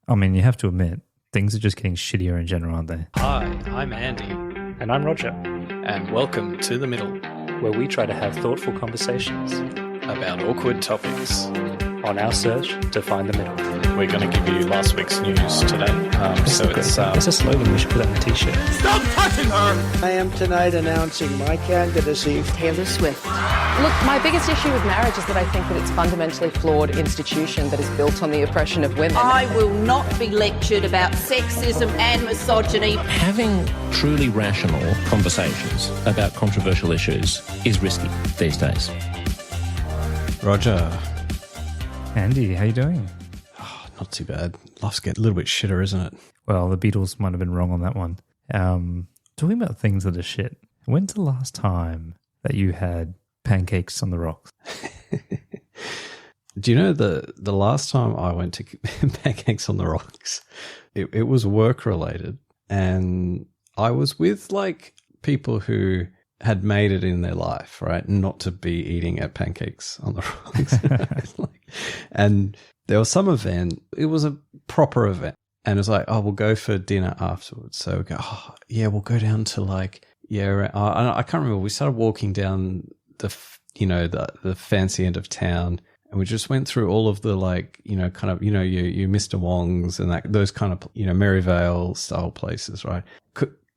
I mean, you have to admit, things are just getting shittier in general, aren't they? Hi, I'm Andy. And I'm Roger. And welcome to The Middle, where we try to have thoughtful conversations about awkward topics on our search to find the middle. We're going to give you last week's news today. It's a slogan we should put on a t-shirt. Stop touching her! I am tonight announcing my candidacy. Taylor Swift. Look, my biggest issue with marriage is that I think that it's a fundamentally flawed institution that is built on the oppression of women. I will not be lectured about sexism and misogyny. Having truly rational conversations about controversial issues is risky these days. Roger. Andy, how you doing? Oh, not too bad. Life's getting a little bit shitter, isn't it? Well, the Beatles might have been wrong on that one. Talking about things that are shit, when's the last time that you had pancakes on the rocks? Do you know the last time I went to Pancakes on the Rocks, it was work related, and I was with like people who had made it in their life, right? Not to be eating at Pancakes on the Rocks. And there was some event, it was a proper event, and it was like, oh, we'll go for dinner afterwards. So we go, oh, yeah, we'll go down to like, yeah, I can't remember. We started walking down the fancy end of town, and we just went through all of the like, kind of, your Mr. Wong's and those kind of, Maryvale style places, right?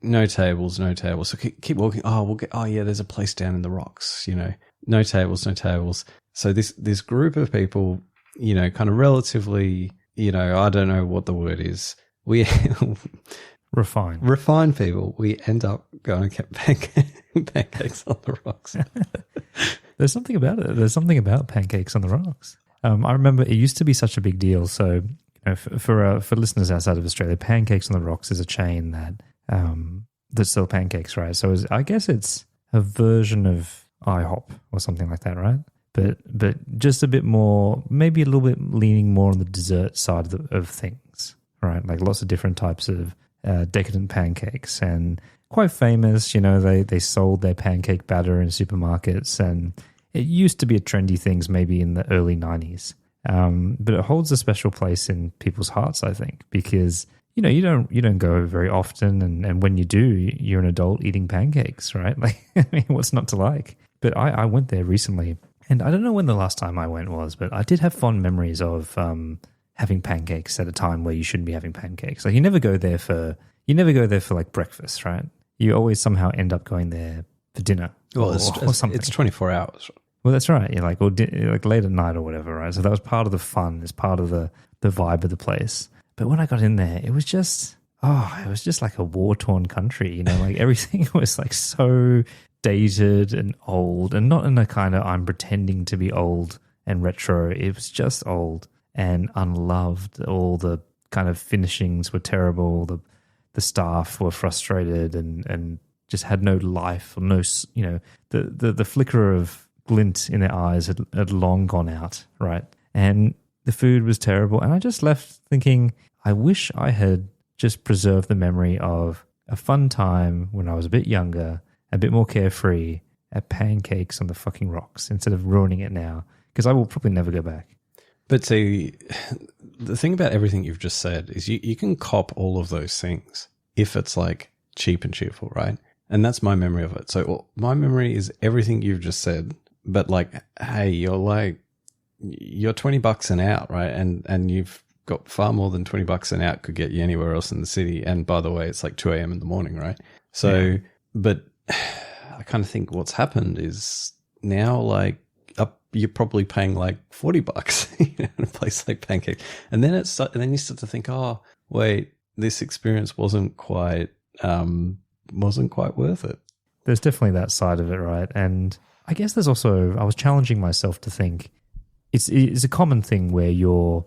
No tables. So keep walking. Oh, there's a place down in the rocks, no tables. So this group of people, kind of relatively, I don't know what the word is. We refined people. We end up going and get pancakes on the rocks. There's something about it. There's something about pancakes on the rocks. I remember it used to be such a big deal. So for listeners outside of Australia, Pancakes on the Rocks is a chain that sell pancakes, right? So I guess it's a version of IHOP or something like that, right? But just a bit more, maybe a little bit leaning more on the dessert side of things, right? Like lots of different types of decadent pancakes, and quite famous. They sold their pancake batter in supermarkets, and it used to be a trendy thing maybe in the early 90s. But it holds a special place in people's hearts, I think, because you don't go very often, and when you do, you're an adult eating pancakes, right? Like, I mean, what's not to like? But I went there recently, and I don't know when the last time I went was, but I did have fond memories of having pancakes at a time where you shouldn't be having pancakes. Like you never go there for like breakfast, right? You always somehow end up going there for dinner. Well, or something. It's 24 hours. Well, that's right. You're like late at night or whatever, right? So that was part of the fun. It's part of the vibe of the place. But when I got in there, it was just like a war-torn country. Like everything was like so dated and old, and not in a kind of I'm pretending to be old and retro. It was just old and unloved. All the kind of finishings were terrible. The staff were frustrated and just had no life, or no, the flicker of glint in their eyes had long gone out, right? And the food was terrible. And I just left thinking, I wish I had just preserved the memory of a fun time when I was a bit younger, a bit more carefree, at Pancakes on the fucking Rocks, instead of ruining it now, because I will probably never go back. But see, the thing about everything you've just said is you can cop all of those things if it's like cheap and cheerful, right? And that's my memory of it. So my memory is everything you've just said, but like, hey, you're $20 an out, right? And you've got far more than $20 an out could get you anywhere else in the city. And by the way, it's like 2 a.m. in the morning, right? So, yeah. But I kind of think what's happened is now like you're probably paying like $40 in a place like Pancake. And then you start to think, oh, wait, this experience wasn't quite worth it. There's definitely that side of it, right? And I guess there's also, I was challenging myself to think, it's a common thing where your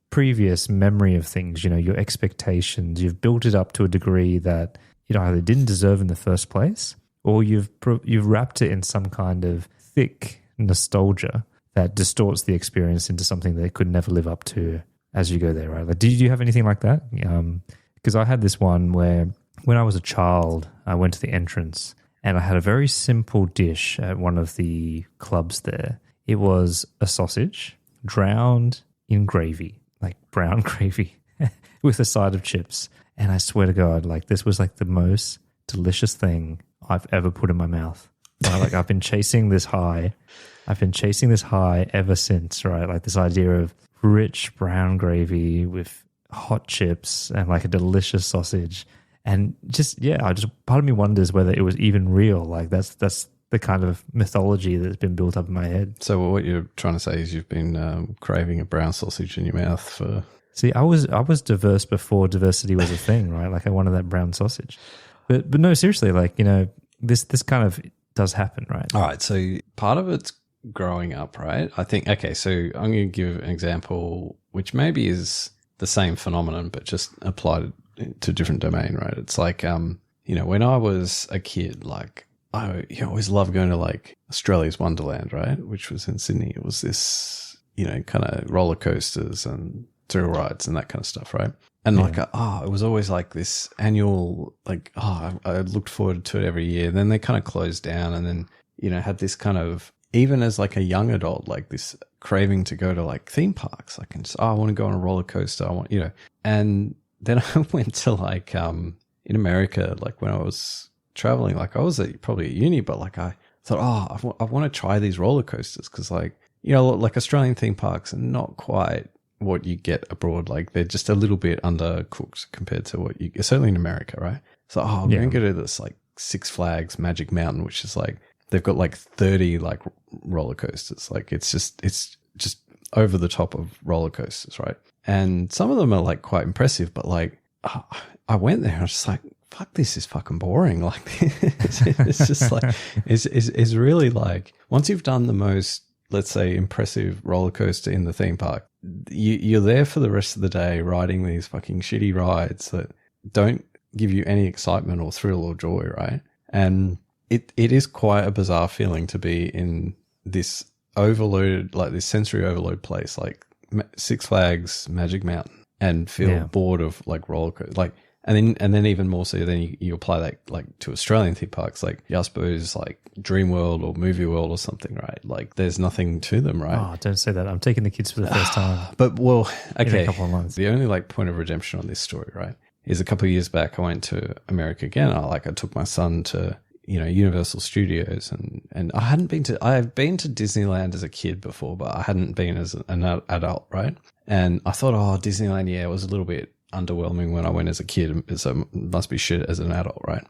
previous memory of things, your expectations, you've built it up to a degree that it either didn't deserve in the first place, or you've wrapped it in some kind of thick nostalgia that distorts the experience into something that it could never live up to as you go there, right? Like, did you have anything like that? Because I had this one where when I was a child, I went to the entrance and I had a very simple dish at one of the clubs there. It was a sausage drowned in gravy, like brown gravy. with a side of chips. And I swear to God, like this was like the most delicious thing I've ever put in my mouth. Right? Like I've been chasing this high. I've been chasing this high ever since, right? Like this idea of rich brown gravy with hot chips and like a delicious sausage. And just, part of me wonders whether it was even real. Like that's the kind of mythology that's been built up in my head. So what you're trying to say is you've been craving a brown sausage in your mouth for... See, I was diverse before diversity was a thing, right? Like I wanted that brown sausage. But no, seriously, like, you know, this kind of does happen, right? All right, so part of it's growing up, right? I think, okay, so I'm going to give an example which maybe is the same phenomenon but just applied to a different domain, right? It's like, you know, when I was a kid, like I always loved going to like Australia's Wonderland, right? Which was in Sydney. It was this, you know, kind of roller coasters and thrill rides and that kind of stuff, right? And like, it was always like this annual, like, I looked forward to it every year. And then they kind of closed down and then, you know, had this kind of, even as like a young adult, like this craving to go to like theme parks. Like, I want to go on a roller coaster. I want, you know, and then I went to like, in America, like when I was traveling, like I was probably at uni, but like I thought, I want to try these roller coasters. Cause like, you know, like Australian theme parks are not quite what you get abroad. Like they're just a little bit undercooked compared to what you get, certainly in America, right? So, I'm going to go to this like Six Flags Magic Mountain, which is like, they've got like 30 like roller coasters. Like it's just over the top of roller coasters, right? And some of them are like quite impressive, but like I went there and I was just like, fuck, this is fucking boring. Like it's just like, it's really like, once you've done the most, let's say, impressive roller coaster in the theme park, you're there for the rest of the day riding these fucking shitty rides that don't give you any excitement or thrill or joy, right? And it is quite a bizarre feeling to be in this overloaded, like this sensory overload place, like Six Flags Magic Mountain, and feel bored of like roller coaster, like, and then even more so, then you apply that like to Australian theme parks, like I suppose like Dream World or Movie World or something, right? Like there's nothing to them, right? Oh, don't say that. I'm taking the kids for the first time. But well, okay. In a couple of months. The only like point of redemption on this story, right, is a couple of years back I went to America again. I took my son to, you know, Universal Studios, and I had been to Disneyland as a kid before, but I hadn't been as an adult, right? And I thought, Disneyland, it was a little bit underwhelming when I went as a kid, so it must be shit as an adult, right?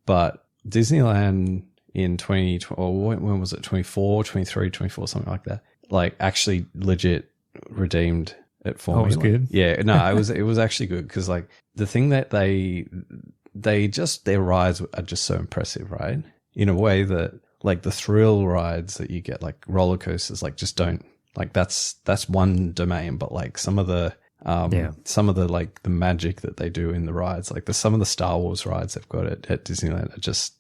But Disneyland in 2020, or when was it, 24, 23, 24, something like that, like actually legit redeemed it for me. It was good? Yeah, no, it was actually good, because like the thing that their rides are just so impressive, right? In a way that like the thrill rides that you get, like roller coasters, like just don't, like that's one domain, but like some of the like the magic that they do in the rides, like some of the Star Wars rides they've got at Disneyland are just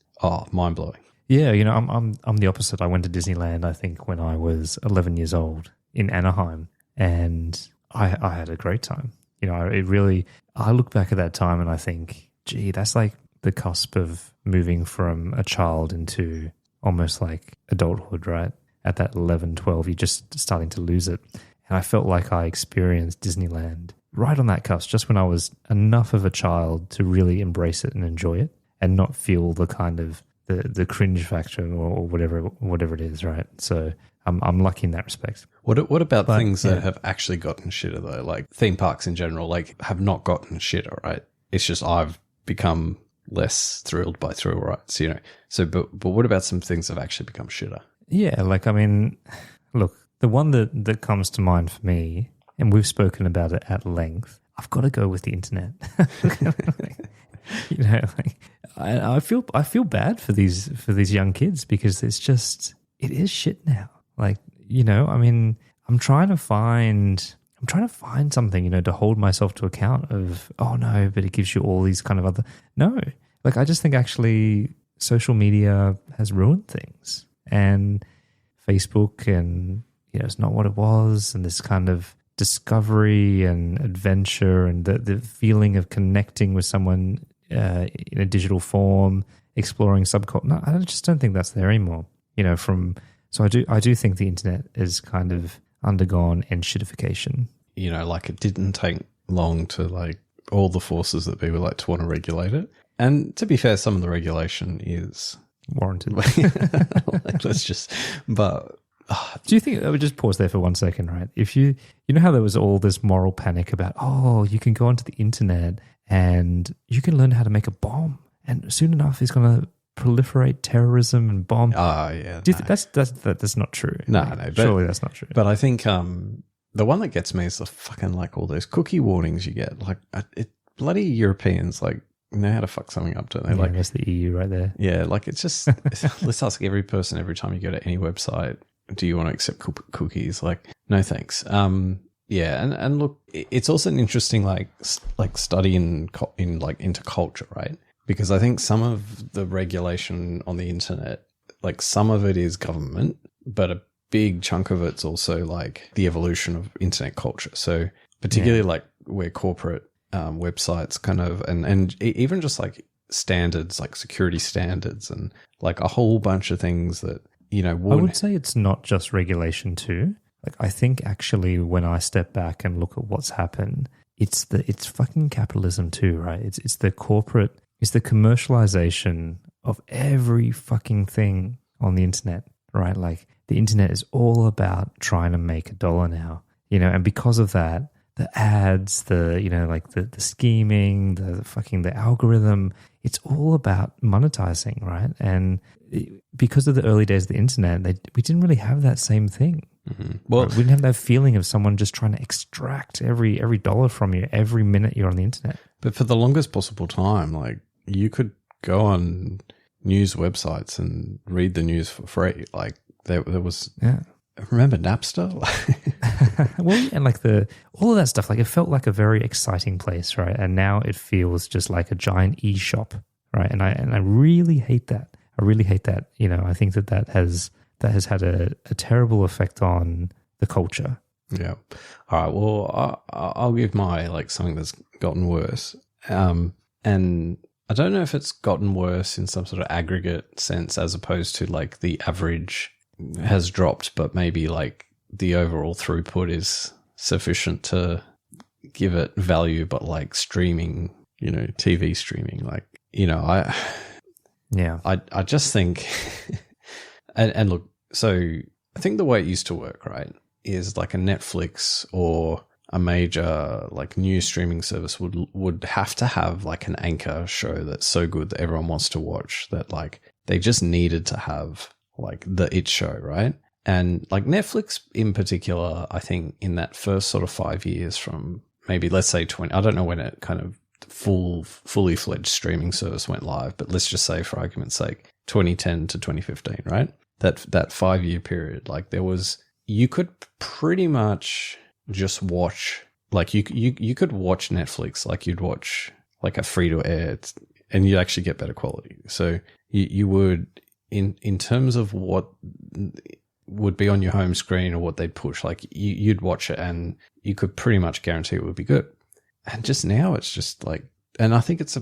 mind blowing. Yeah, you know, I'm the opposite. I went to Disneyland, I think, when I was 11 years old in Anaheim, and I had a great time. You know, I look back at that time and I think, gee, that's like the cusp of moving from a child into almost like adulthood, right? At that 11, 12, you're just starting to lose it. And I felt like I experienced Disneyland right on that cusp, just when I was enough of a child to really embrace it and enjoy it and not feel the kind of the cringe factor or whatever it is, right? So I'm lucky in that respect. What about things that have actually gotten shitter though? Like theme parks in general, like have not gotten shitter, right? It's just I've become less thrilled by thrill rides, you know? So, but what about some things that have actually become shitter? Yeah, like, I mean, look, the one that comes to mind for me, and we've spoken about it at length, I've got to go with the internet. You know, like I feel bad for these young kids, because it is shit now. Like, you know, I mean, I'm trying to find something, you know, to hold myself to account of, oh no, but it gives you all these kind of other, no, like I just think actually social media has ruined things, and Facebook, and, you know, it's not what it was, and this kind of discovery and adventure and the feeling of connecting with someone in a digital form, exploring subculture. No, I just don't think that's there anymore. You know, so I do think the internet has kind of undergone enshittification. You know, like it didn't take long to like all the forces that people like to want to regulate it. And to be fair, some of the regulation is warranted. like, let's just, but do you think, I would just pause there for 1 second, right? If you know how there was all this moral panic about, oh, you can go onto the internet and you can learn how to make a bomb, and soon enough it's going to proliferate terrorism and bomb. Oh yeah. Do you think that's not true? No, like, no. But, surely that's not true. But I think the one that gets me is the fucking like all those cookie warnings you get. Like bloody Europeans like know how to fuck something up, don't they? Yeah, like that's the EU right there. Yeah, like it's just let's ask every person every time you go to any website, do you want to accept cookies? Like, no thanks. Yeah, and look, it's also an interesting like study in like into culture, right? Because I think some of the regulation on the internet, like some of it is government, but a big chunk of it's also like the evolution of internet culture. So particularly like where corporate websites kind of, and even just like standards, like security standards and like a whole bunch of things that, you know, I would say it's not just regulation too. Like I think actually when I step back and look at what's happened, it's fucking capitalism too, right? It's the corporate, it's the commercialization of every fucking thing on the internet, right? Like the internet is all about trying to make $1 now, you know, and because of that, the ads, the, you know, like the scheming, the algorithm, it's all about monetizing, right? And because of the early days of the internet, we didn't really have that same thing. Mm-hmm. Well, we didn't have that feeling of someone just trying to extract every $1 from you every minute you're on the internet. But for the longest possible time, like you could go on news websites and read the news for free. Like there was, remember Napster? Well, and like all of that stuff, like it felt like a very exciting place, right? And now it feels just like a giant e-shop, right? And I really hate that. I really hate that. You know, I think that has had a terrible effect on the culture. Yeah. All right. Well, I'll give my like something that's gotten worse. And I don't know if it's gotten worse in some sort of aggregate sense as opposed to like the average has dropped, but maybe like the overall throughput is sufficient to give it value, but like streaming, you know, TV streaming, like, you know, I just think, and look, so I think the way it used to work, right, is like a Netflix or a major like news streaming service would have to have like an anchor show that's so good that everyone wants to watch, that like they just needed to have like the it show, right? And like Netflix in particular, I think in that first sort of 5 years from maybe let's say 20, I don't know when it kind of fully fledged streaming service went live, but let's just say for argument's sake 2010 to 2015, right? That 5 year period, like you could pretty much just watch, like you could watch Netflix like you'd watch like a free to air, and you'd actually get better quality. So you would, in terms of what would be on your home screen or what they'd push, like you'd watch it and you could pretty much guarantee it would be good. And just now it's just like, and I think it's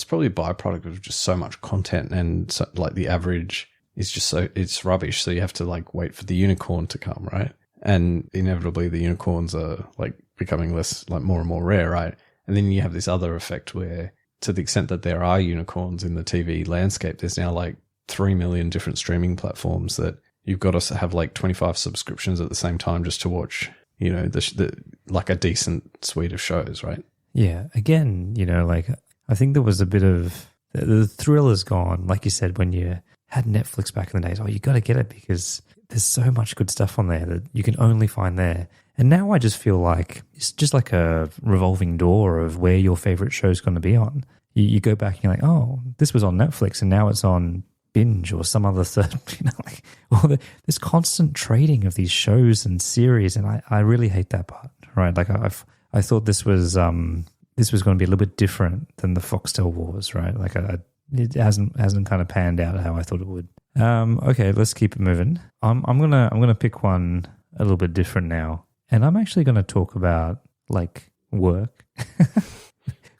probably a byproduct of just so much content, and so, like the average is just it's rubbish. So you have to like wait for the unicorn to come, right? And inevitably the unicorns are like becoming less, like more and more rare, right? And then you have this other effect where, to the extent that there are unicorns in the TV landscape, there's now like 3 million different streaming platforms that you've got to have like 25 subscriptions at the same time just to watch, you know, the like a decent suite of shows, right? Yeah. Again, you know, like I think there was a bit of the thrill is gone. Like you said, when you had Netflix back in the days, you got to get it because there's so much good stuff on there that you can only find there. And now I just feel like it's just like a revolving door of where your favorite show is going to be on. You go back and you're like, oh, this was on Netflix and now it's on Binge or some other third, you know, like this constant trading of these shows and series, and I really hate that part, right? Like I thought this was going to be a little bit different than the Foxtel wars, right? Like it hasn't kind of panned out how I thought it would. Okay, let's keep it moving. I'm gonna pick one a little bit different now, and I'm actually going to talk about like work.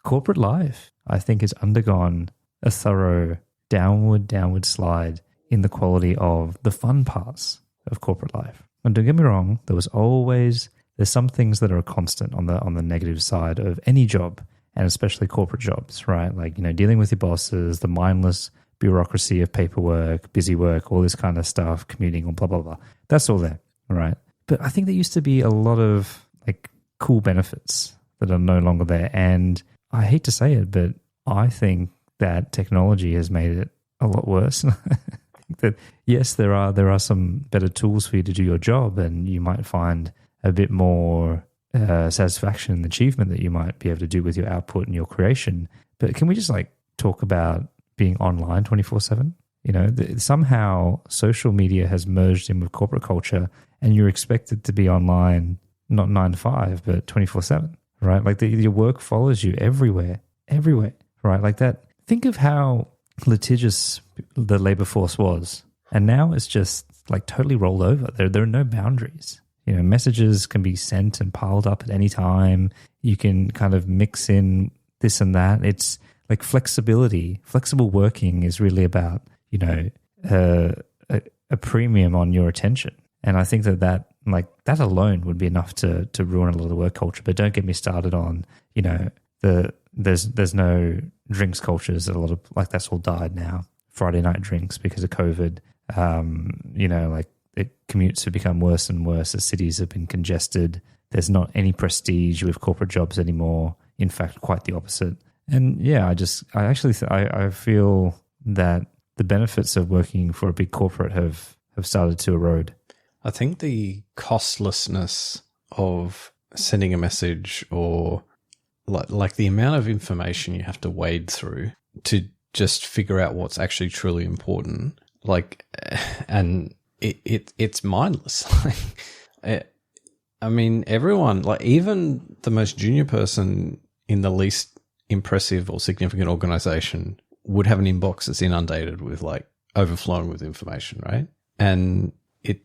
Corporate life, I think, has undergone a thorough downward slide in the quality of the fun parts of corporate life. And don't get me wrong, there was always there's some things that are a constant on the negative side of any job, and especially corporate jobs, right? Like, dealing with your bosses, the mindless bureaucracy of paperwork, busy work, all this kind of stuff, commuting, blah, blah, blah. That's all there, right? But I think there used to be a lot of like cool benefits that are no longer there. And I hate to say it, but I think that technology has made it a lot worse. I think that, yes, there are some better tools for you to do your job, and you might find a bit more satisfaction and achievement that you might be able to do with your output and your creation. But can we just like talk about being online 24/7? Somehow social media has merged in with corporate culture, and you're expected to be online not 9 to 5, but 24/7, right? Like your work follows you everywhere, right? Like that. Think of how litigious the labor force was, and now it's just like totally rolled over. There are no boundaries. Messages can be sent and piled up at any time. You can kind of mix in this and that. It's like flexibility. Flexible working is really about, a premium on your attention. And I think that alone would be enough to ruin a lot of work culture. But don't get me started on, there's no drinks cultures. A lot of like that's all died now. Friday night drinks because of COVID. Commutes have become worse and worse as cities have been congested. There's not any prestige with corporate jobs anymore. In fact, quite the opposite. And yeah, I feel that the benefits of working for a big corporate have started to erode. I think the costlessness of sending a message, or like the amount of information you have to wade through to just figure out what's actually truly important, and it's mindless. Everyone, like even the most junior person in the least impressive or significant organization would have an inbox that's inundated with like overflowing with information, right? And it's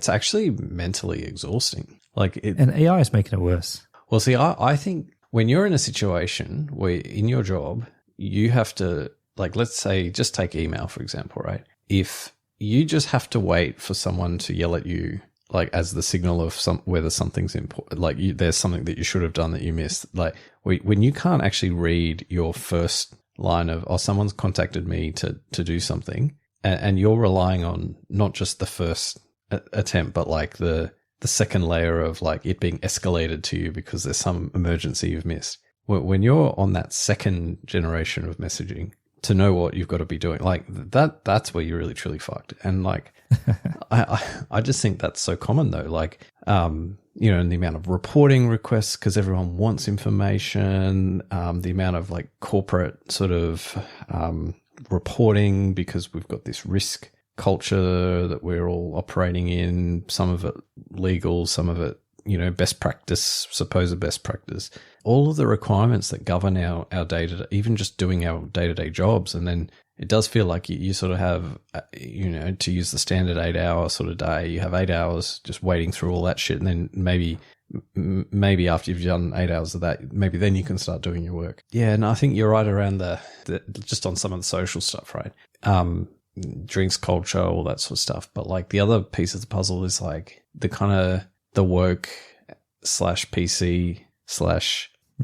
actually mentally exhausting. And AI is making it worse. Well, see, I think when you're in a situation where in your job, you have to, like, let's say, just take email, for example, right? If you just have to wait for someone to yell at you, like as the signal of whether something's important, like there's something that you should have done that you missed. Like when you can't actually read your first line of, oh, someone's contacted me to do something, and you're relying on not just the first attempt, but like the second layer of like it being escalated to you because there's some emergency you've missed. When you're on that second generation of messaging, to know what you've got to be doing, like that's where you're really truly fucked. And like, I just think that's so common though. Like, and the amount of reporting requests because everyone wants information, the amount of like corporate sort of reporting because we've got this risk culture that we're all operating in, some of it legal, some of it, best practice, supposed best practice, all of the requirements that govern our day-to-day, even just doing our day-to-day jobs. And then it does feel like you sort of have, to use the standard 8-hour sort of day, you have 8 hours just wading through all that shit. And then maybe after you've done 8 hours of that, maybe then you can start doing your work. Yeah. And I think you're right around the just on some of the social stuff, right? Drinks culture, all that sort of stuff. But like the other piece of the puzzle is like the kind of the work /PC/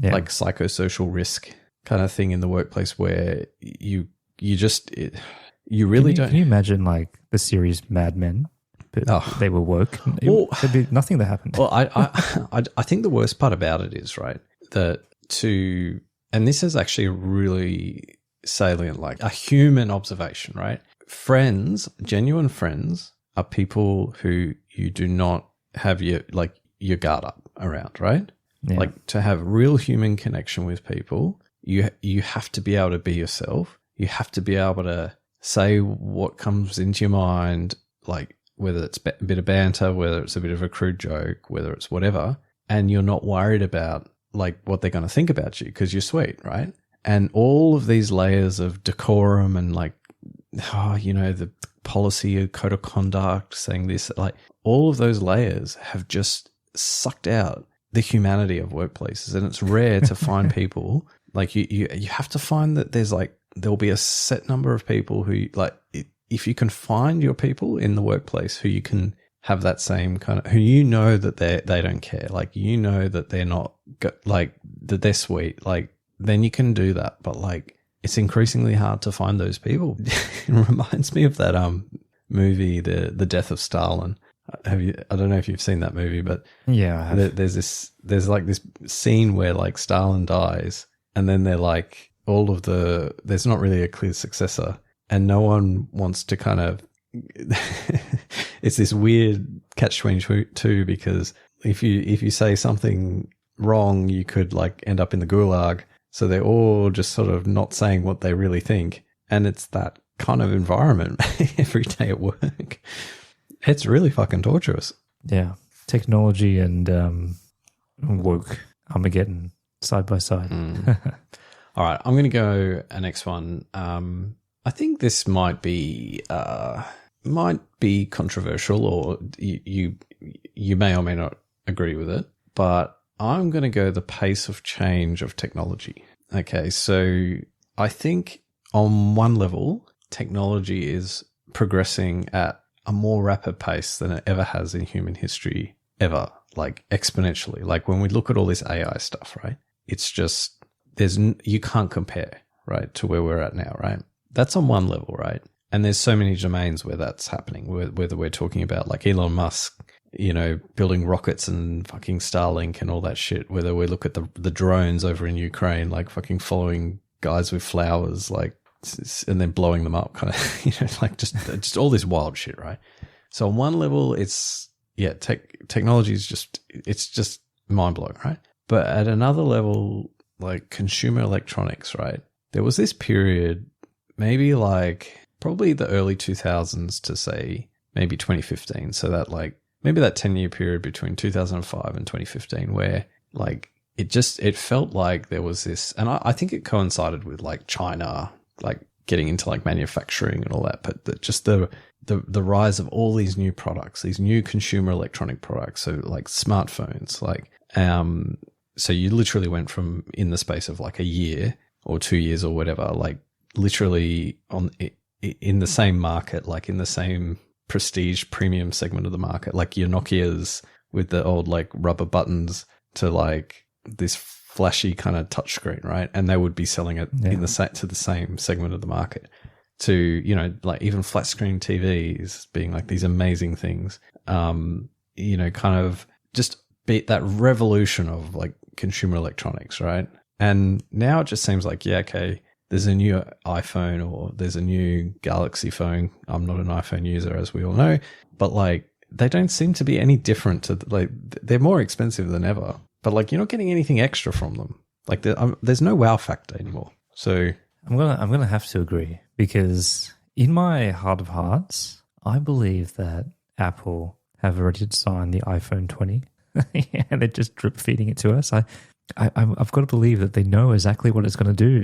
like psychosocial risk kind of thing in the workplace where you really don't. Can you imagine like the series Mad Men? But they were woke. There'd be nothing that happened. Well, I think the worst part about it is, right, and this is actually really salient, like a human observation, right? Friends, genuine friends, are people who you do not have your guard up around, right? Yeah. Like to have real human connection with people, you have to be able to be yourself. You have to be able to say what comes into your mind, like whether it's a bit of banter, whether it's a bit of a crude joke, whether it's whatever, and you're not worried about like what they're going to think about you because you're sweet, right? And all of these layers of decorum and like, the policy, code of conduct, saying this, like all of those layers have just sucked out the humanity of workplaces. And it's rare to find people like you have to find that there'll be a set number of people who, like, if you can find your people in the workplace who you can have that same kind of, who you know that they don't care, like, you know that they're not like that they're sweet, like, then you can do that. But like, it's increasingly hard to find those people. It reminds me of that movie, the Death of Stalin. I don't know if you've seen that movie, but yeah, I have. there's like this scene where like Stalin dies, and then they're like there's not really a clear successor, and no one wants to kind of. It's this weird catch-22 because if you say something wrong, you could like end up in the gulag. So they're all just sort of not saying what they really think, and it's that kind of environment every day at work. It's really fucking torturous. Yeah. Technology and woke Armageddon side by side. All right, I'm going to go a next one. I think this might be controversial, or you may or may not agree with it, but I'm going to go the pace of change of technology. Okay, so I think on one level, technology is progressing at a more rapid pace than it ever has in human history, ever, like exponentially. Like when we look at all this AI stuff, right? It's just, you can't compare, right, to where we're at now, right? That's on one level, right? And there's so many domains where that's happening, whether we're talking about like Elon Musk, you know, building rockets and fucking Starlink and all that shit, whether we look at the drones over in Ukraine, like fucking following guys with flowers, like, and then blowing them up, kind of, you know, like just all this wild shit, right? So on one level, it's, yeah, technology is it's just mind blowing, right? But at another level, like consumer electronics, right? There was this period, maybe like probably the early 2000s to say maybe 2015. So that like maybe that 10-year period between 2005 and 2015 where like it felt like there was this, and I think it coincided with like China, like getting into like manufacturing and all that, but just the rise of all these new products, these new consumer electronic products. So like smartphones, like, so you literally went from in the space of like a year or 2 years or whatever, like literally in the same market, like in the same prestige premium segment of the market, like your Nokias with the old like rubber buttons to like this flashy kind of touchscreen, right? And they would be selling it to the same segment of the market, to, you know, like even flat screen TVs being like these amazing things, you know, kind of just be that revolution of like consumer electronics, right? And now it just seems like, yeah, okay, there's a new iPhone or there's a new Galaxy phone. I'm not an iPhone user, as we all know, but like they don't seem to be any different to, like, they're more expensive than ever, but like you're not getting anything extra from them. Like there's no wow factor anymore. So I'm gonna have to agree, because in my heart of hearts, I believe that Apple have already designed the iPhone 20 and they're just drip feeding it to us. I've got to believe that they know exactly what it's going to do,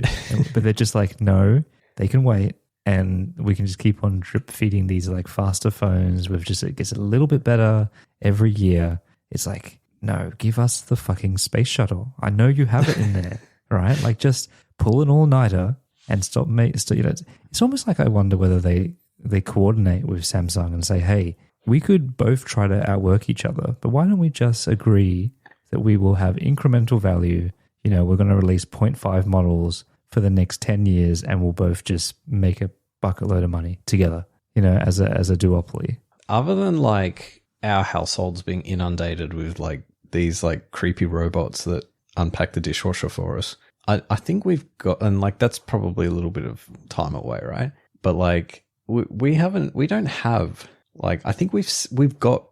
but they're just like, no, they can wait, and we can just keep on drip feeding these like faster phones with just, it gets a little bit better every year. It's like, no, give us the fucking space shuttle. I know you have it in there, right? Like just pull an all-nighter and stop. You know, it's almost like I wonder whether they coordinate with Samsung and say, hey, we could both try to outwork each other, but why don't we just agree that we will have incremental value? You know, we're going to release 0.5 models for the next 10 years and we'll both just make a bucket load of money together, you know, as a duopoly. Other than like our households being inundated with like these like creepy robots that unpack the dishwasher for us, I think we've got, and like that's probably a little bit of time away, right? But like we don't have, like, I think we've got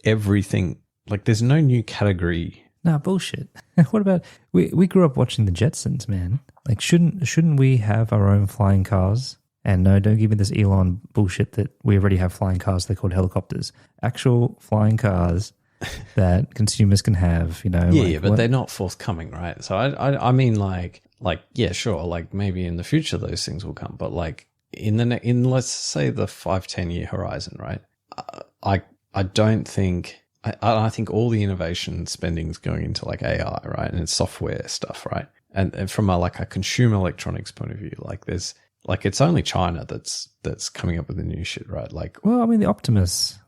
everything. Like, there's no new category. Nah, bullshit. What about, we grew up watching the Jetsons, man. Like, shouldn't we have our own flying cars? And no, don't give me this Elon bullshit that we already have flying cars. They're called helicopters. Actual flying cars that consumers can have, you know. Yeah, like, but they're not forthcoming, right? So I mean, like, yeah, sure. Like maybe in the future those things will come, but like in let's say the 5-10 year horizon, right? I don't think. I think all the innovation spending is going into like AI, right? And it's software stuff, right? And from a consumer electronics point of view, like there's like, it's only China that's coming up with the new shit, right? Like, well, I mean, the Optimus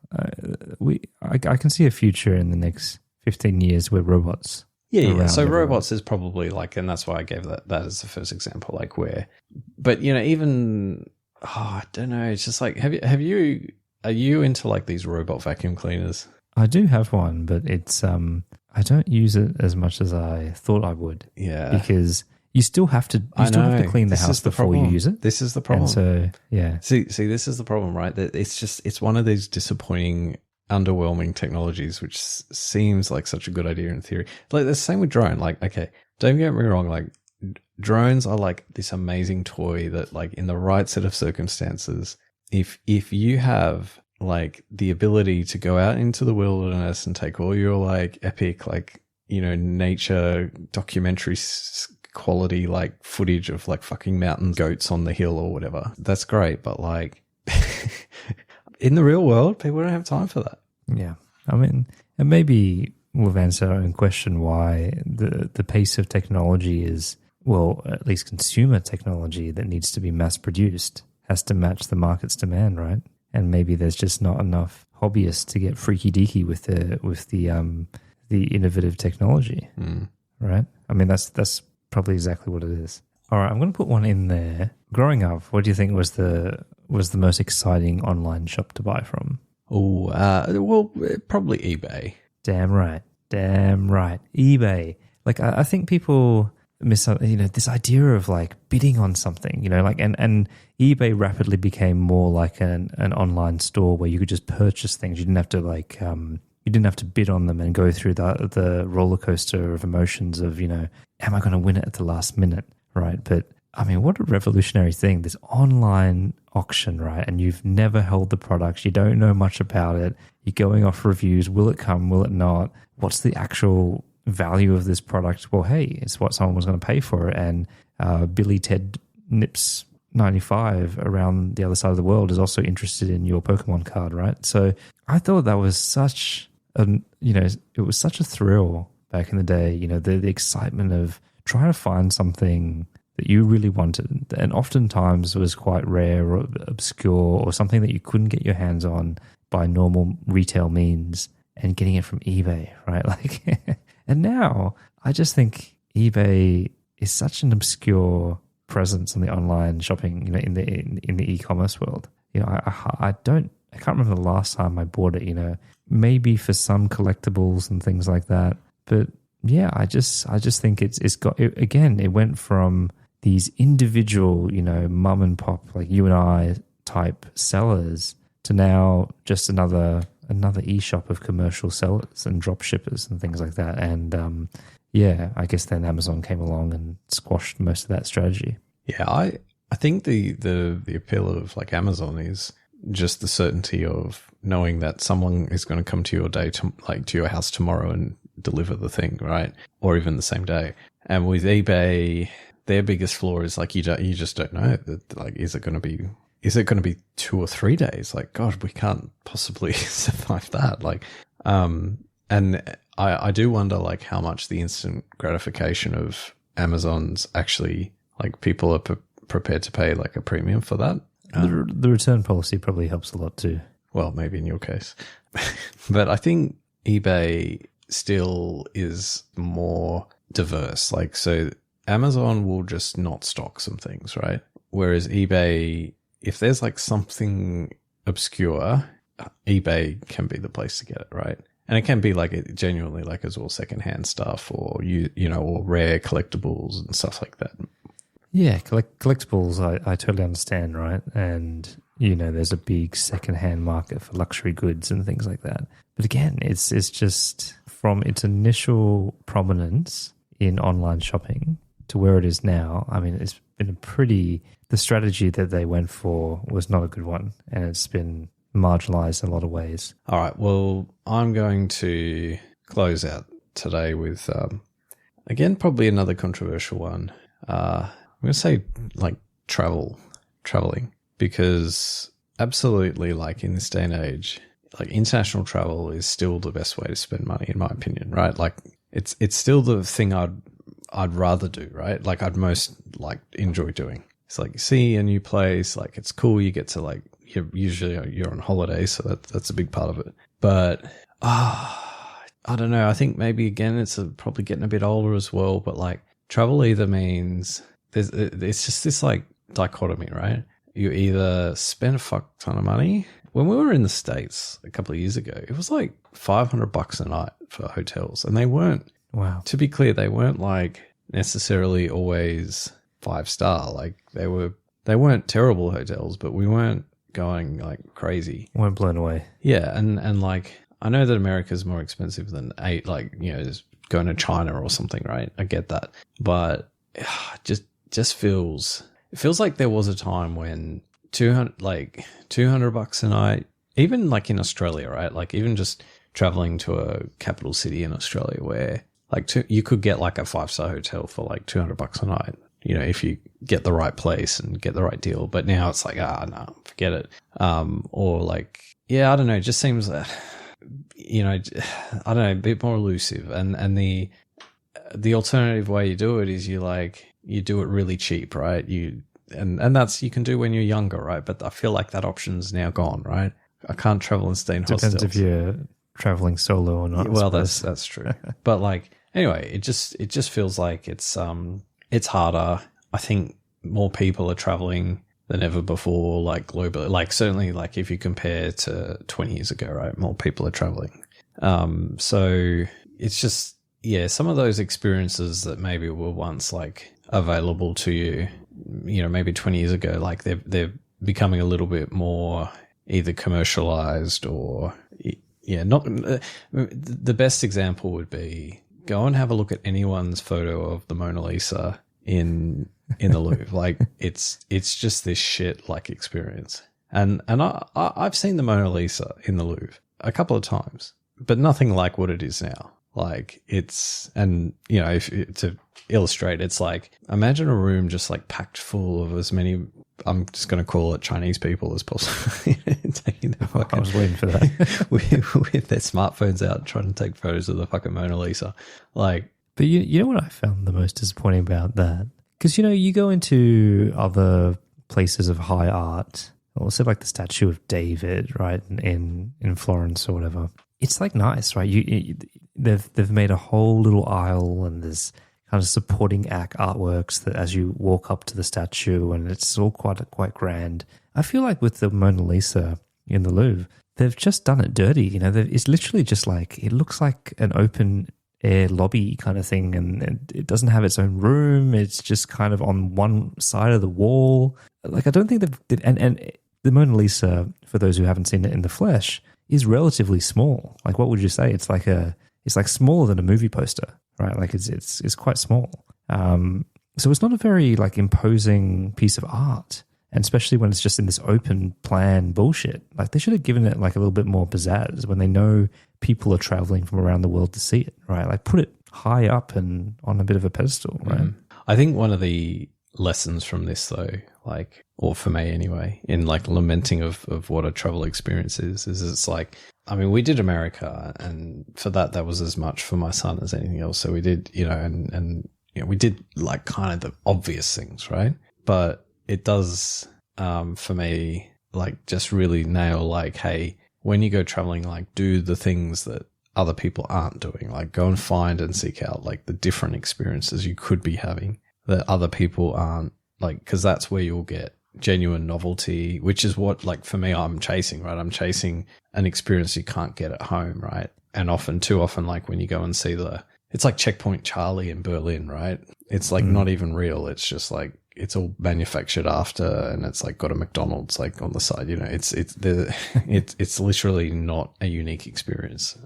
I can see a future in the next 15 years where robots. Yeah. So everywhere. robots is probably like, and that's why I gave that as the first example, like where, but even, I don't know. It's just like, are you into like these robot vacuum cleaners? I do have one, but it's, I don't use it as much as I thought I would. Yeah. Because you still have to clean the house before you use it. This is the problem. And so, yeah. See, this is the problem, right? That it's one of these disappointing, underwhelming technologies, which seems like such a good idea in theory. Like the same with drone. Like, okay, don't get me wrong. Like drones are like this amazing toy that, like, in the right set of circumstances, if you have like the ability to go out into the wilderness and take all your like epic, like, nature documentary quality, like footage of like fucking mountain goats on the hill or whatever, that's great. But like in the real world, people don't have time for that. Yeah. I mean, and maybe we've answered our own question why the pace of technology is, well, at least consumer technology that needs to be mass produced has to match the market's demand, right? And maybe there's just not enough hobbyists to get freaky deaky with the innovative technology, right? I mean, that's probably exactly what it is. All right, I'm going to put one in there. Growing up, what do you think was the most exciting online shop to buy from? Oh, well, probably eBay. Damn right. eBay. Like, I think people miss, this idea of like bidding on something, like, and eBay rapidly became more like an online store where you could just purchase things. You didn't have to like, you didn't have to bid on them and go through the roller coaster of emotions of, am I going to win it at the last minute, right? But I mean, what a revolutionary thing, this online auction, right? And you've never held the product. You don't know much about it. You're going off reviews. Will it come? Will it not? What's the actual value of this product? Well, hey, it's what someone was going to pay for it. And Billy Ted Nips 95 around the other side of the world is also interested in your Pokemon card, right? So I thought that was such it was such a thrill back in the day, the excitement of trying to find something that you really wanted, and oftentimes was quite rare or obscure or something that you couldn't get your hands on by normal retail means, and getting it from eBay, right? Like, and now I just think eBay is such an obscure presence in the online shopping, in the e-commerce world. I can't remember the last time I bought it, maybe for some collectibles and things like that. But yeah, I just think it's got, it went from these individual, mum and pop, like you and I type sellers, to now just another e-shop of commercial sellers and drop shippers and things like that. And I guess then Amazon came along and squashed most of that strategy. Yeah, I think the appeal of like Amazon is just the certainty of knowing that someone is going to come to your to your house tomorrow and deliver the thing, right? Or even the same day. And with eBay, their biggest flaw is like you just don't know. Like, is it going to be 2 or 3 days? Like, God, we can't possibly survive that. Like, and I do wonder like how much the instant gratification of Amazon's actually, like, people are prepared to pay like a premium for that. The return policy probably helps a lot too. Well, maybe in your case. But I think eBay still is more diverse. Like, so Amazon will just not stock some things, right? Whereas eBay, if there's like something obscure, eBay can be the place to get it, right? And it can be like genuinely like as well secondhand stuff, or or rare collectibles and stuff like that. Yeah, collectibles, I totally understand, right? And, there's a big secondhand market for luxury goods and things like that. But again, it's just from its initial prominence in online shopping to where it is now. I mean, it's been the strategy that they went for was not a good one, and it's been marginalized in a lot of ways. All right, well, I'm going to close out today with, again, probably another controversial one. I'm going to say like traveling, because absolutely, like, in this day and age, like, international travel is still the best way to spend money, in my opinion, right? Like, it's still the thing I'd rather do, right? Like, I'd most like enjoy doing. It's like, see a new place, like, it's cool. You get to like, you're on holiday, so that's a big part of it. But I don't know. I think maybe again it's probably getting a bit older as well. But like travel either means it's just this like dichotomy, right? You either spend a fuck ton of money. When we were in the States a couple of years ago, it was like $500 a night for hotels, and they weren't. Wow. To be clear, they weren't like necessarily always 5-star. Like they weren't terrible hotels, but we weren't going like crazy. Weren't blown away. Yeah, and like I know that America's more expensive than just going to China or something, right? I get that, but it feels like there was a time when $200 a night, even like in Australia, right? Like even just traveling to a capital city in Australia where like you could get like a 5-star hotel for like $200 a night, you know, if you get the right place and get the right deal. But now it's like, no, forget it. Or like, yeah, I don't know. It just seems, you know, I don't know, a bit more elusive. And the alternative way you do it is you do it really cheap, right? And that's you can do when you're younger, right? But I feel like that option's now gone, right? I can't travel and stay in hostels. Depends if you're traveling solo or not. Well, that's true. But like anyway, it just feels like it's harder. I think more people are traveling than ever before, like globally. Like certainly, like if you compare to 20 years ago, right? More people are traveling. So it's just some of those experiences that maybe were once like available to you, you know, maybe 20 years ago, like they're becoming a little bit more either commercialized or not. The best example would be go and have a look at anyone's photo of the Mona Lisa in the Louvre. Like it's just this shit like experience. And I've seen the Mona Lisa in the Louvre a couple of times, but nothing like what it is now. Like and you know, to illustrate, it's like imagine a room just like packed full of as many, I'm just going to call it Chinese people as possible. Taking their I was waiting for that. with their smartphones out trying to take photos of the fucking Mona Lisa. Like, but you know what I found the most disappointing about that? Because, you know, you go into other places of high art, or say like the statue of David, right, in Florence or whatever. It's like nice, right? They've made a whole little aisle, and there's kind of supporting artworks that as you walk up to the statue, and it's all quite grand. I feel like with the Mona Lisa in the Louvre, they've just done it dirty. You know, it's literally just like it looks like an open air lobby kind of thing, and it doesn't have its own room. It's just kind of on one side of the wall. Like I don't think and the Mona Lisa, for those who haven't seen it in the flesh, is relatively small. Like what would you say? It's like smaller than a movie poster, right? Like it's quite small. So it's not a very like imposing piece of art, and especially when it's just in this open plan bullshit. Like they should have given it like a little bit more pizzazz when they know people are traveling from around the world to see it, right? Like put it high up and on a bit of a pedestal, right? I think one of the lessons from this though, like, or for me anyway, in like lamenting of what a travel experience is it's like, I mean, we did America, and for that was as much for my son as anything else. So we did, you know, and you know, we did like kind of the obvious things, right? But it does, for me, like just really nail like, hey, when you go traveling, like do the things that other people aren't doing. Like go and find and seek out like the different experiences you could be having that other people aren't, like, because that's where you'll get genuine novelty, which is what, like, for me, I'm chasing, right? I'm chasing an experience you can't get at home, right? And too often, like when you go and see it's like Checkpoint Charlie in Berlin, right? It's like not even real. It's just like, it's all manufactured after, and it's like got a McDonald's like on the side, you know, it's literally not a unique experience.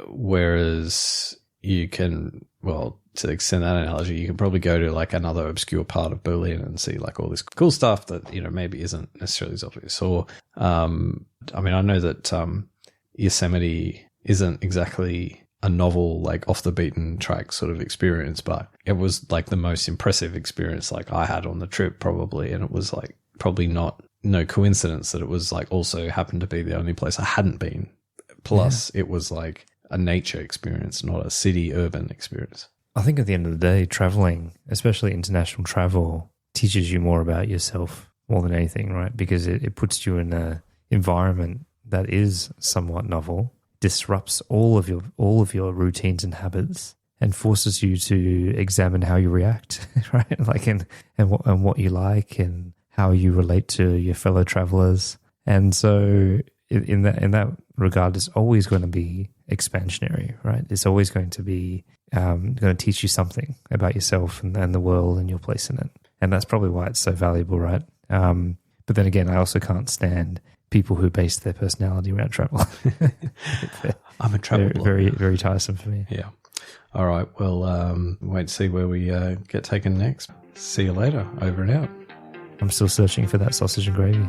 Whereas you can, well, to extend that analogy, you can probably go to like another obscure part of Berlin and see like all this cool stuff that, you know, maybe isn't necessarily as obvious. Or, I mean, I know that Yosemite isn't exactly a novel, like off the beaten track sort of experience, but it was like the most impressive experience like I had on the trip probably. And it was like probably no coincidence that it was like also happened to be the only place I hadn't been. Plus it was like a nature experience, not a city urban experience. I think at the end of the day, traveling, especially international travel, teaches you more about yourself more than anything, right? Because it puts you in an environment that is somewhat novel, disrupts all of your routines and habits, and forces you to examine how you react, right? Like and what you like and how you relate to your fellow travelers. And so in that regard, it's always going to be expansionary, right? It's always going to be going to teach you something about yourself and the world and your place in it. And that's probably why it's so valuable, right? But then again, I also can't stand people who base their personality around travel. I'm a travel blogger. Very, very tiresome for me. Yeah. All right. Well, wait to see where we get taken next. See you later. Over and out. I'm still searching for that sausage and gravy.